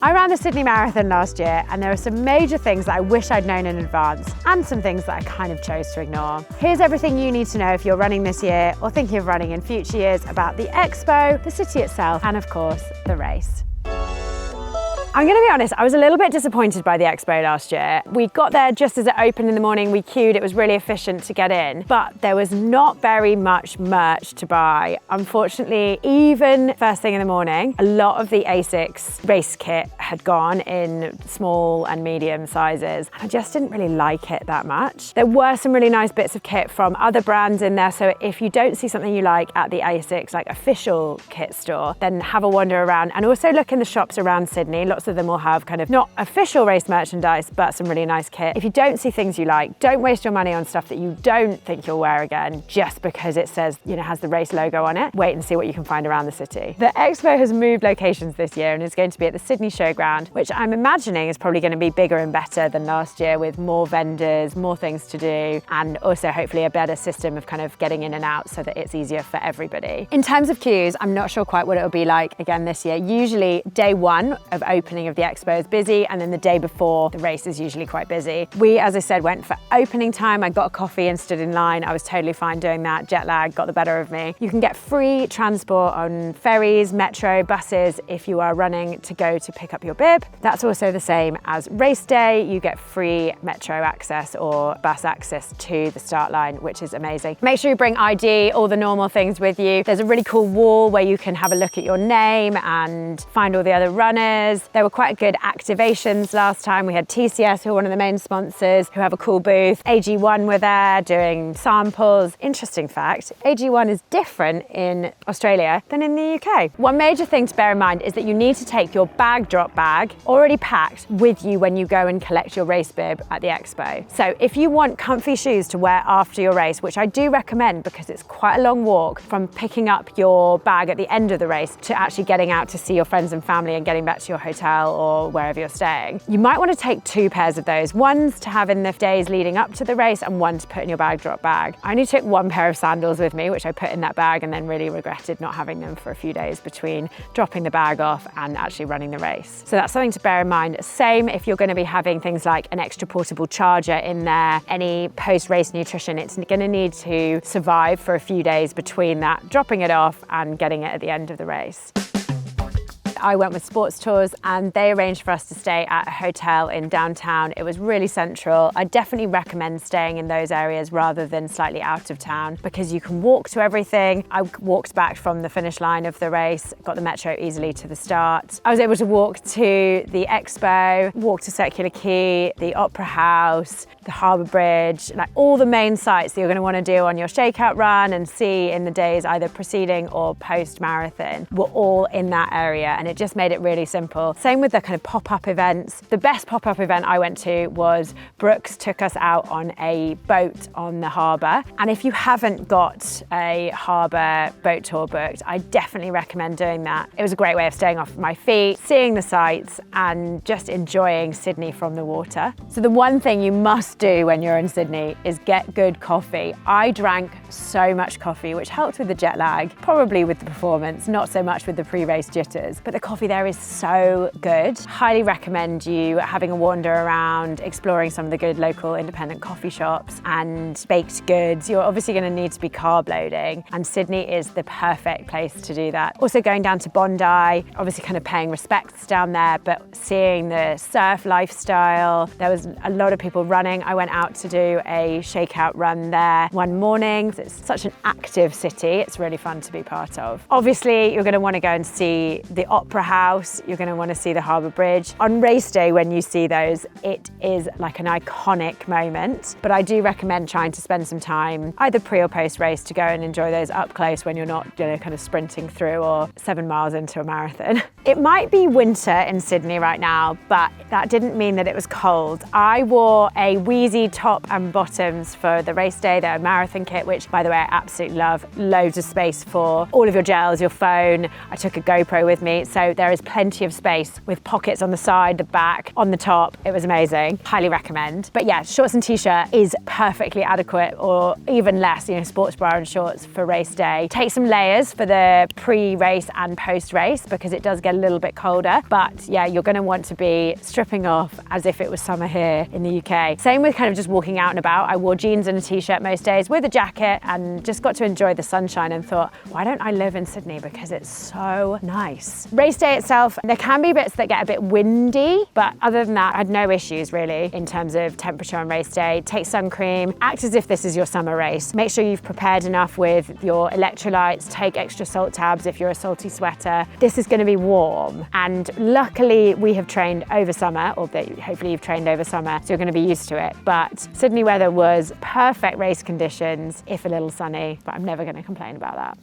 I ran the Sydney Marathon last year and there are some major things that I wish I'd known in advance and some things that I kind of chose to ignore. Here's everything you need to know if you're running this year or thinking of running in future years about the Expo, the city itself, and of course, the race. I'm going to be honest, I was a little bit disappointed by the Expo last year. We got there just as it opened in the morning, we queued, it was really efficient to get in, but there was not very much merch to buy. Unfortunately, even first thing in the morning, a lot of the ASICS race kit had gone in small and medium sizes. I just didn't really like it that much. There were some really nice bits of kit from other brands in there, so if you don't see something you like at the ASICS, like official kit store, then have a wander around and also look in the shops around Sydney. Lots of them will have kind of not official race merchandise, but some really nice kit. If you don't see things you like, don't waste your money on stuff that you don't think you'll wear again just because it says, has the race logo on it. Wait and see what you can find around the city. The Expo has moved locations this year and is going to be at the Sydney Showground, which I'm imagining is probably going to be bigger and better than last year with more vendors, more things to do, and also hopefully a better system of kind of getting in and out so that it's easier for everybody. In terms of queues, I'm not sure quite what it'll be like again this year. Usually day one of opening of the Expo is busy, and then the day before the race is usually quite busy. We, as I said, went for opening time. I got a coffee and stood in line. I was totally fine doing that. Jet lag got the better of me. You can get free transport on ferries, metro, buses if you are running to go to pick up your bib. That's also the same as race day. You get free metro access or bus access to the start line, which is amazing. Make sure you bring ID, all the normal things with you. There's a really cool wall where you can have a look at your name and find all the other runners. There were quite good activations last time. We had TCS, who are one of the main sponsors, who have a cool booth. AG1 were there doing samples. Interesting fact, AG1 is different in Australia than in the UK. One major thing to bear in mind is that you need to take your drop bag already packed with you when you go and collect your race bib at the Expo. So if you want comfy shoes to wear after your race, which I do recommend because it's quite a long walk from picking up your bag at the end of the race to actually getting out to see your friends and family and getting back to your hotel or wherever you're staying. You might want to take two pairs of those, ones to have in the days leading up to the race and one to put in your drop bag. I only took one pair of sandals with me, which I put in that bag and then really regretted not having them for a few days between dropping the bag off and actually running the race. So that's something to bear in mind. Same if you're going to be having things like an extra portable charger in there, any post-race nutrition, it's going to need to survive for a few days between that, dropping it off and getting it at the end of the race. I went with Sports Tours and they arranged for us to stay at a hotel in downtown. It was really central. I definitely recommend staying in those areas rather than slightly out of town because you can walk to everything. I walked back from the finish line of the race, got the metro easily to the start. I was able to walk to the Expo, walk to Circular Quay, the Opera House, the Harbour Bridge, like all the main sites that you're going to want to do on your shakeout run and see in the days either preceding or post-marathon were all in that area, and it just made it really simple. Same with the kind of pop-up events. The best pop-up event I went to was Brooks took us out on a boat on the harbour, and if you haven't got a harbour boat tour booked, I definitely recommend doing that. It was a great way of staying off my feet, seeing the sights and just enjoying Sydney from the water. So the one thing you must do when you're in Sydney is get good coffee. I drank so much coffee, which helped with the jet lag, probably with the performance, not so much with the pre-race jitters, but the coffee there is so good. Highly recommend you having a wander around, exploring some of the good local independent coffee shops and baked goods. You're obviously going to need to be carb loading, and Sydney is the perfect place to do that. Also going down to Bondi, obviously kind of paying respects down there, but seeing the surf lifestyle. There was a lot of people running. I went out to do a shakeout run there one morning. It's such an active city. It's really fun to be part of. Obviously, you're going to want to go and see the Opera House. You're going to want to see the Harbour Bridge. On race day, when you see those, it is like an iconic moment. But I do recommend trying to spend some time, either pre or post race, to go and enjoy those up close when you're not, kind of sprinting through or 7 miles into a marathon. It might be winter in Sydney right now, but that didn't mean that it was cold. I wore a Wheezy top and bottoms for the race day. They're a marathon kit, which by the way, I absolutely love. Loads of space for all of your gels, your phone. I took a GoPro with me, so there is plenty of space with pockets on the side, the back, on the top. It was amazing. Highly recommend. But yeah, shorts and t-shirt is perfectly adequate, or even less, you know, sports bra and shorts for race day. Take some layers for the pre-race and post-race because it does get a little bit colder. But yeah, you're going to want to be stripping off as if it was summer here in the UK. Same with kind of just walking out and about. I wore jeans and a t-shirt most days with a jacket and just got to enjoy the sunshine and thought, why don't I live in Sydney because it's so nice. Race day itself, there can be bits that get a bit windy, but other than that, I had no issues really in terms of temperature on race day. Take sun cream, act as if this is your summer race. Make sure you've prepared enough with your electrolytes, take extra salt tabs if you're a salty sweater. This is going to be warm, and luckily we have trained over summer, or hopefully you've trained over summer, so you're going to be used to it. But Sydney weather was perfect race conditions, if a little sunny, but I'm never going to complain about that.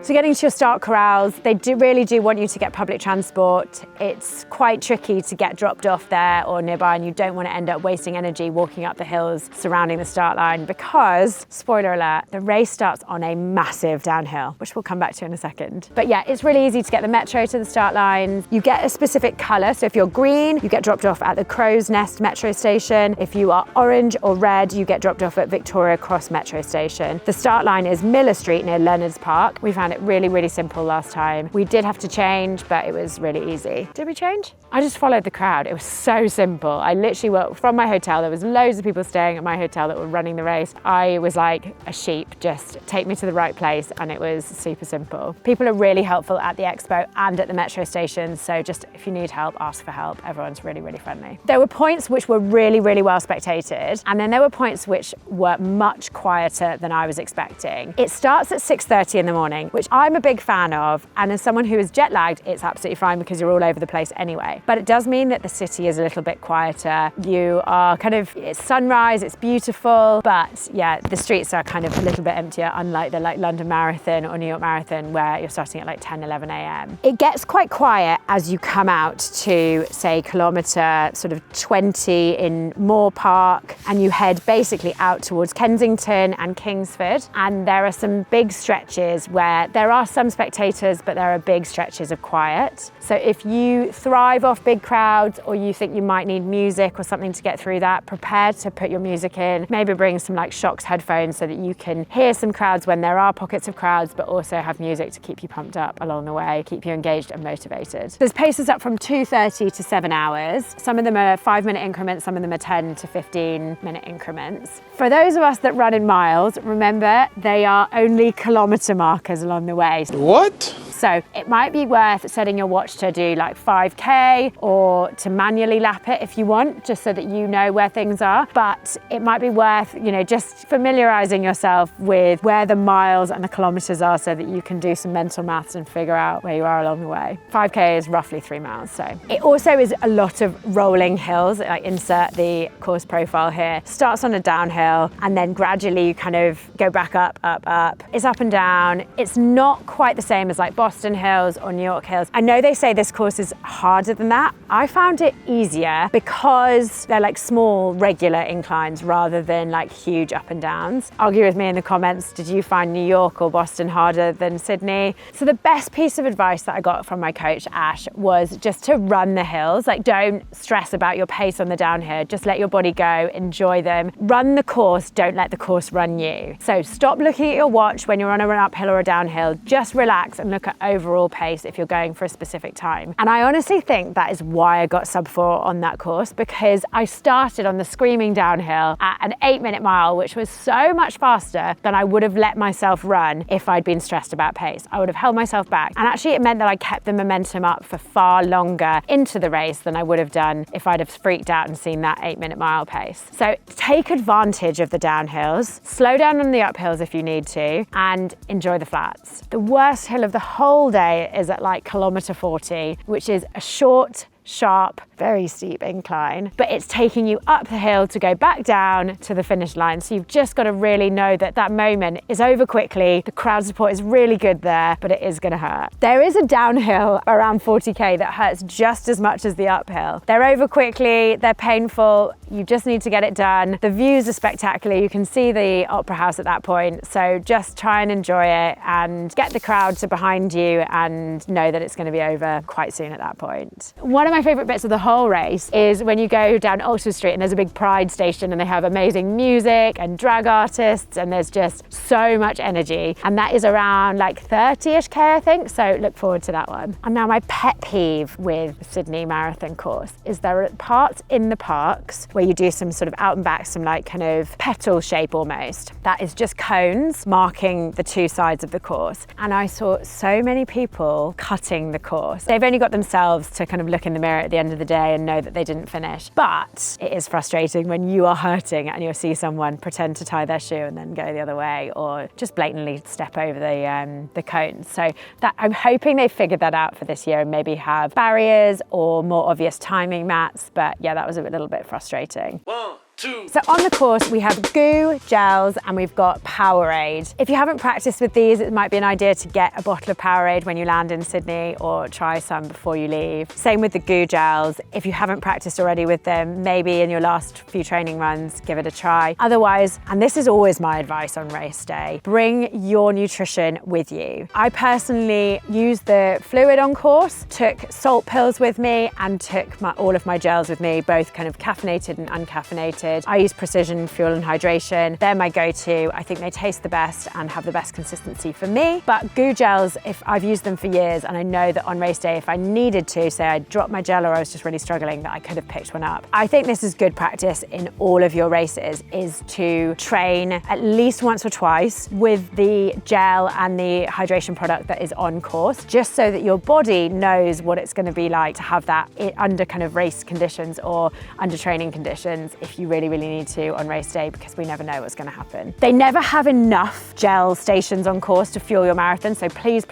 So getting to your start corrals, they really do want you to get public transport. It's quite tricky to get dropped off there or nearby, and you don't want to end up wasting energy walking up the hills surrounding the start line because, spoiler alert, the race starts on a massive downhill, which we'll come back to in a second. But yeah, it's really easy to get the metro to the start line. You get a specific colour, so if you're green, you get dropped off at the Crow's Nest metro station. If you are orange or red, you get dropped off at Victoria Cross metro station. The start line is Miller Street near Leonard's Park. We found it really, really simple last time. We did have to change, but it was really easy. Did we change? I just followed the crowd. It was so simple. I literally walked from my hotel. There was loads of people staying at my hotel that were running the race. I was like a sheep, just take me to the right place, and it was super simple. People are really helpful at the Expo and at the metro stations, so just if you need help, ask for help. Everyone's really, really friendly. There were points which were really, really well spectated, and then there were points which were much quieter than I was expecting. It starts at 6:30 in the morning, which I'm a big fan of, and as someone who is jet lagged, it's absolutely fine because you're all over the place anyway. But it does mean that the city is a little bit quieter. You are it's sunrise, it's beautiful, but yeah, the streets are kind of a little bit emptier, unlike the London Marathon or New York Marathon where you're starting at 10, 11 a.m. It gets quite quiet as you come out to, say, Kilometre sort of 20 in Moore Park, and you head basically out towards Kensington and Kingsford, and there are some big stretches where there are some spectators, but there are big stretches of quiet. So if you thrive off big crowds, or you think you might need music or something to get through that, prepare to put your music in. Maybe bring some Shocks headphones so that you can hear some crowds when there are pockets of crowds, but also have music to keep you pumped up along the way, keep you engaged and motivated. There's paces up from 2:30 to 7 hours. Some of them are 5-minute increments, some of them are 10 to 15-minute increments. For those of us that run in miles, remember they are only kilometre markers along the way. What? So it might be worth setting your watch to do 5K or to manually lap it if you want, just so that you know where things are. But it might be worth, just familiarising yourself with where the miles and the kilometres are so that you can do some mental maths and figure out where you are along the way. 5K is roughly 3 miles. So it also is a lot of rolling hills. Insert the course profile here. Starts on a downhill and then gradually you kind of go back up, up, up. It's up and down. It's not quite the same as Boston Hills or New York Hills. I know they say this course is harder than that. I found it easier because they're small regular inclines rather than huge up and downs. Argue with me in the comments, did you find New York or Boston harder than Sydney? So the best piece of advice that I got from my coach, Ash, was just to run the hills. Don't stress about your pace on the downhill, just let your body go, enjoy them. Run the course, don't let the course run you. So stop looking at your watch when you're on an uphill or a downhill, just relax and look at overall pace if you're going for a specific time. And I honestly think that is why I got sub 4 on that course, because I started on the screaming downhill at an 8-minute mile, which was so much faster than I would have let myself run if I'd been stressed about pace. I would have held myself back. And actually it meant that I kept the momentum up for far longer into the race than I would have done if I'd have freaked out and seen that 8-minute mile pace. So take advantage of the downhills, slow down on the uphills if you need to, and enjoy the flats. The worst hill of the whole day is at Kilometre 40, which is a short sharp, very steep incline, but it's taking you up the hill to go back down to the finish line. So you've just got to really know that that moment is over quickly. The crowd support is really good there, but it is going to hurt. There is a downhill around 40k that hurts just as much as the uphill. They're over quickly, they're painful, you just need to get it done. The views are spectacular. You can see the Opera House at that point. So just try and enjoy it and get the crowd to behind you and know that it's going to be over quite soon at that point. One of my favorite bits of the whole race is when you go down Oxford Street and there's a big Pride station and they have amazing music and drag artists and there's just so much energy. And that is around like 30-ish K, I think. So look forward to that one. And now my pet peeve with the Sydney Marathon course is there are parts in the parks where you do some sort of out and back, some like kind of petal shape almost. That is just cones marking the two sides of the course. And I saw so many people cutting the course. They've only got themselves to kind of look in the mirror at the end of the day and know that they didn't finish. But it is frustrating when you are hurting and you'll see someone pretend to tie their shoe and then go the other way, or just blatantly step over the cones. So that I'm hoping they figured that out for this year and maybe have barriers or more obvious timing mats. But yeah, that was a little bit frustrating. 1, 2. So on the course, we have goo, gels, and we've got Powerade. If you haven't practiced with these, it might be an idea to get a bottle of Powerade when you land in Sydney or try some before you leave. Same with the goo gels. If you haven't practiced already with them, maybe in your last few training runs, give it a try. Otherwise, and this is always my advice on race day, bring your nutrition with you. I personally used the fluid on course, took salt pills with me and took all of my gels with me, both kind of caffeinated and uncaffeinated. I use Precision Fuel and Hydration. They're my go-to. I think they taste the best and have the best consistency for me. But goo gels, if I've used them for years and I know that on race day, if I needed to, say I dropped my gel or I was just really struggling, that I could have picked one up. I think this is good practice in all of your races, is to train at least once or twice with the gel and the hydration product that is on course, just so that your body knows what it's going to be like to have that under kind of race conditions or under training conditions if you really need to on race day, because we never know what's going to happen. They never have enough gel stations on course to fuel your marathon, so please,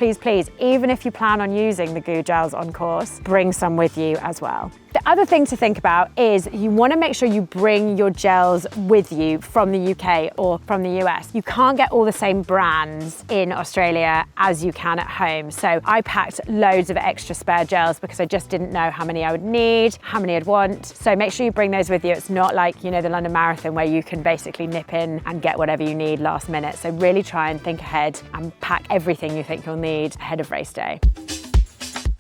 even if you plan on using the goo gels on course, bring some with you as well. The other thing to think about is you want to make sure you bring your gels with you from the UK or from the US. You can't get all the same brands in Australia as you can at home. So I packed loads of extra spare gels because I just didn't know how many I would need, how many I'd want. So make sure you bring those with you. It's not like, you know, the London Marathon where you can basically nip in and get whatever you need last minute. So really try and think ahead and pack everything you think you'll need ahead of race day.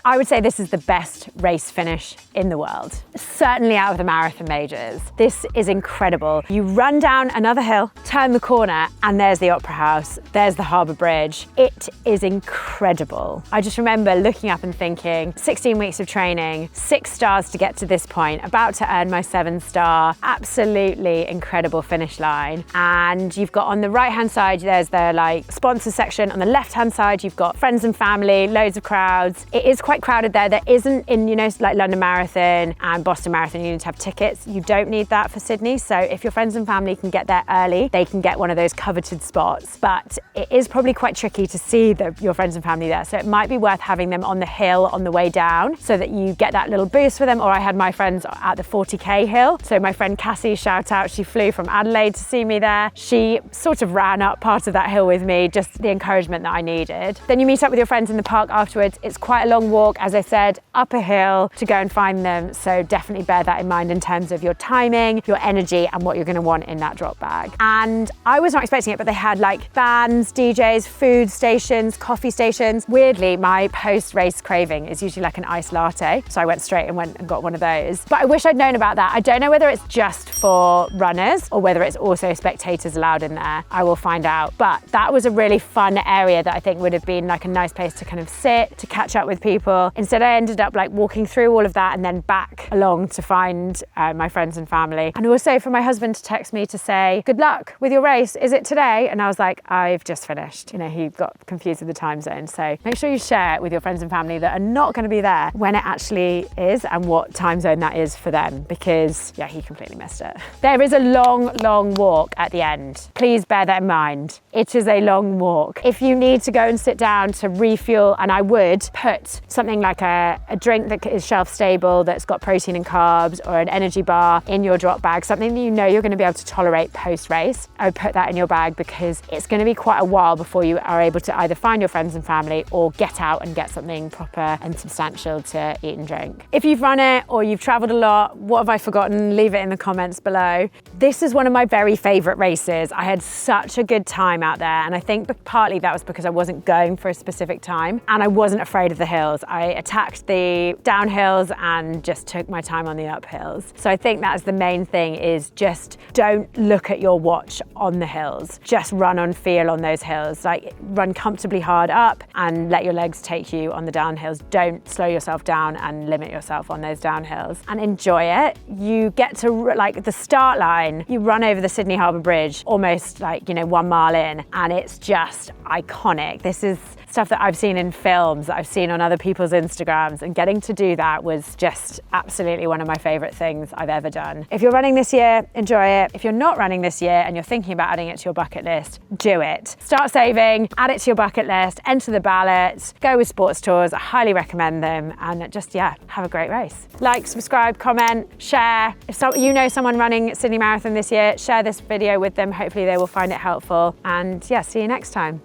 I would say this is the best race finish in the world, certainly out of the marathon majors. This is incredible. You run down another hill, turn the corner, and there's the Opera House, there's the Harbour Bridge. It is incredible. I just remember looking up and thinking, 16 weeks of training, 6 stars to get to this point, about to earn my 7th star, absolutely incredible finish line. And you've got on the right-hand side, there's the like sponsor section. On the left-hand side, you've got friends and family, loads of crowds. It is quite crowded there. There isn't in, you know, like London Marathon and Boston Marathon, you need to have tickets. You don't need that for Sydney. So if your friends and family can get there early, they can get one of those coveted spots. But it is probably quite tricky to see your friends and family there. So it might be worth having them on the hill on the way down so that you get that little boost for them. Or I had my friends at the 40k hill. So my friend Cassie, shout out, she flew from Adelaide to see me there. She sort of ran up part of that hill with me, just the encouragement that I needed. Then you meet up with your friends in the park afterwards. It's quite a long walk, as I said, up a hill to go and find them. So definitely bear that in mind in terms of your timing, your energy, and what you're going to want in that drop bag. And I was not expecting it, but they had like bands, DJs, food stations, coffee stations. Weirdly, my post-race craving is usually like an iced latte. So I went straight and went and got one of those. But I wish I'd known about that. I don't know whether it's just for runners or whether it's also spectators allowed in there. I will find out. But that was a really fun area that I think would have been like a nice place to kind of sit, to catch up with people. Instead, I ended up like walking through all of that and then back along to find my friends and family. And also for my husband to text me to say, good luck with your race. Is it today? And I was like, I've just finished. You know, he got confused with the time zone. So make sure you share it with your friends and family that are not going to be there when it actually is and what time zone that is for them, because yeah, he completely missed it. There is a long walk at the end. Please bear that in mind. It is a long walk. If you need to go and sit down to refuel, and I would put some something like a drink that is shelf stable, that's got protein and carbs, or an energy bar in your drop bag, something that you know you're going to be able to tolerate post-race. I would put that in your bag because it's going to be quite a while before you are able to either find your friends and family or get out and get something proper and substantial to eat and drink. If you've run it or you've traveled a lot, what have I forgotten? Leave it in the comments below. This is one of my very favorite races. I had such a good time out there, and I think partly that was because I wasn't going for a specific time and I wasn't afraid of the hills. I attacked the downhills and just took my time on the uphills. So I think that's the main thing, is just don't look at your watch on the hills. Just run on feel on those hills. Like, run comfortably hard up and let your legs take you on the downhills. Don't slow yourself down and limit yourself on those downhills, and enjoy it. You get to, like, the start line, you run over the Sydney Harbour Bridge almost like, 1 mile in, and it's just iconic. This is stuff that I've seen in films, that I've seen on other people's Instagrams, and getting to do that was just absolutely one of my favorite things I've ever done. If you're running this year, enjoy it. If you're not running this year and you're thinking about adding it to your bucket list, do it. Start saving, add it to your bucket list, enter the ballot, go with sports tours. I highly recommend them, and just, yeah, have a great race. Like, subscribe, comment, share. If you know someone running Sydney Marathon this year, share this video with them. Hopefully they will find it helpful, and yeah, see you next time.